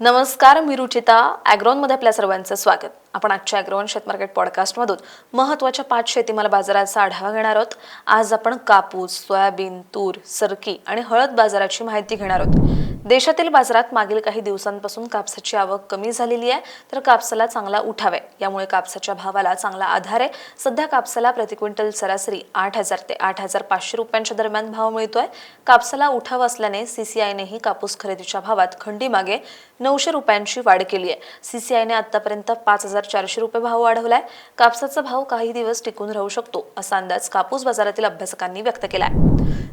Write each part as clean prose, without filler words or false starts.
नमस्कार, मी रुचिता. ॲग्रोनमध्ये आपल्या सर्वांचं स्वागत. आपण आजच्या ॲग्रोवन शेतमार्केट पॉडकास्टमधून महत्त्वाच्या 5 शेतीमाल बाजाराचा आढावा घेणार आहोत. आज आपण कापूस, सोयाबीन, तूर, सरकी आणि हळद बाजाराची माहिती घेणार आहोत. देशातील बाजारात मागील काही दिवसांपासून कापसाची आवक कमी झालेली आहे, तर कापसाला चांगला उठाव आहे. यामुळे कापसाच्या भावाला चांगला आधार आहे. सध्या कापसाला प्रति क्विंटल सरासरी 8,000 ते 8,500 रुपयांच्या दरम्यान भाव मिळतोय. कापसाला उठाव असल्याने सीसीआयनेही कापूस खरेदीच्या भावात खंडीमागे 900 रुपयांची वाढ केली आहे. सीसीआयने आतापर्यंत 5,400 रुपये भाव वाढवलाय. कापसाचा भाव काही दिवस टिकून राहू शकतो, असा अंदाज कापूस बाजारातील अभ्यासकांनी व्यक्त केलाय.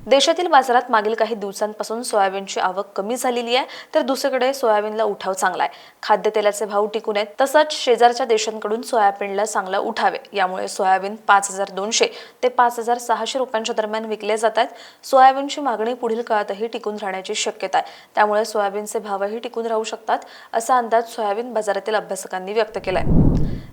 देशातील बाजारात मागील काही दिवसांपासून सोयाबीनची आवक कमी झालेली आहे, तर दुसरीकडे सोयाबीनला उठाव चांगला आहे. खाद्यतेलाचे भाव टिकून आहेत, तसंच शेजारच्या देशांकडून सोयाबीनला चांगला उठाव आहे. यामुळे सोयाबीन 5,200 ते 5,600 रुपयांच्या दरम्यान विकले जात आहेत. सोयाबीनची मागणी पुढील काळातही टिकून राहण्याची शक्यता आहे. त्यामुळे सोयाबीनचे भावही टिकून राहू शकतात, असा अंदाज सोयाबीन बाजारातील अभ्यासकांनी व्यक्त केलाय.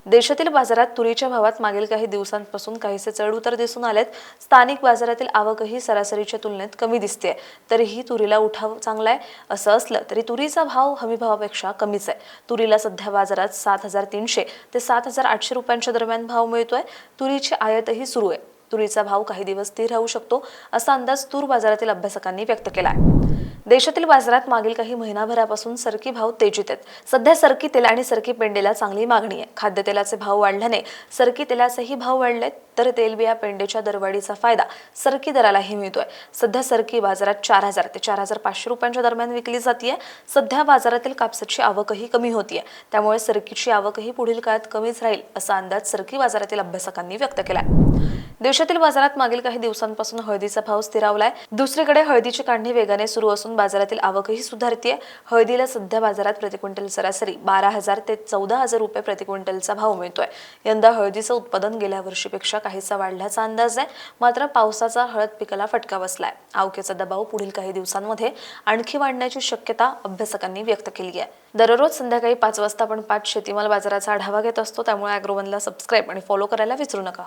देशातील बाजारात तुरीच्या भावात मागील काही दिवसांपासून काहीसे चढ-उतार दिसून आलेत. स्थानिक बाजारातील आवकही सरासरीच्या तुलनेत कमी दिसते. तरीही तुरीला उठाव चांगला आहे. असं असलं तरी तुरीचा भाव हमी भावापेक्षा कमीच आहे. तुरीला सध्या बाजारात 7,300 ते 7,800 रुपयांच्या दरम्यान भाव मिळतोय. तुरीची आयातही सुरू आहे. तुरीचा भाव काही दिवस स्थिर राहू शकतो, असा अंदाज तूर बाजारातील अभ्यासकांनी व्यक्त केला आहे. देशातील बाजारात मागील काही महिनाभरापासून सरकी भाव तेजीत आहेत. सध्या सरकी तेल आणि सरकी पेंडीला चांगली मागणी आहे. खाद्यतेलाचे भाव वाढल्याने सरकी तेलाचेही भाव वाढलेत, तर तेलबिया पेंडीच्या दरवाढीचा फायदा सरकी दरालाही मिळतोय. सध्या सरकी बाजारात 4,000 ते 4,500 रुपयांच्या दरम्यान विकली जाते. सध्या बाजारातील कापसाची आवकही कमी होतीये, त्यामुळे सरकीची आवकही पुढील काळात कमीच राहील, असा अंदाज सरकी बाजारातील अभ्यासकांनी व्यक्त केलाय. देशातील बाजारात मागील काही दिवसांपासून हळदीचा भाव स्थिरावलाय. दुसरीकडे हळदीची काढणी वेगाने सुरू असून बाजारातील आवकही सुधारतीये. हळदीला सध्या बाजारात प्रति क्विंटल सरासरी 12,000 ते 14,000 रुपये प्रति क्विंटलचा भाव मिळतोय. यंदा हळदीचं उत्पादन गेल्या वर्षीपेक्षा काहीसा वाढल्याचा अंदाज आहे. मात्र पावसाचा हळद पिकाला फटका बसलाय. आवकेचा दबाव पुढील काही दिवसांमध्ये आणखी वाढण्याची शक्यता अभ्यासकांनी व्यक्त केली आहे. दररोज संध्याकाळी 5 वाजता आपण 5 शेतीमाल बाजाराचा आढावा घेत असतो. त्यामुळे ॲग्रोवनला सबस्क्राईब आणि फॉलो करायला विसरू नका.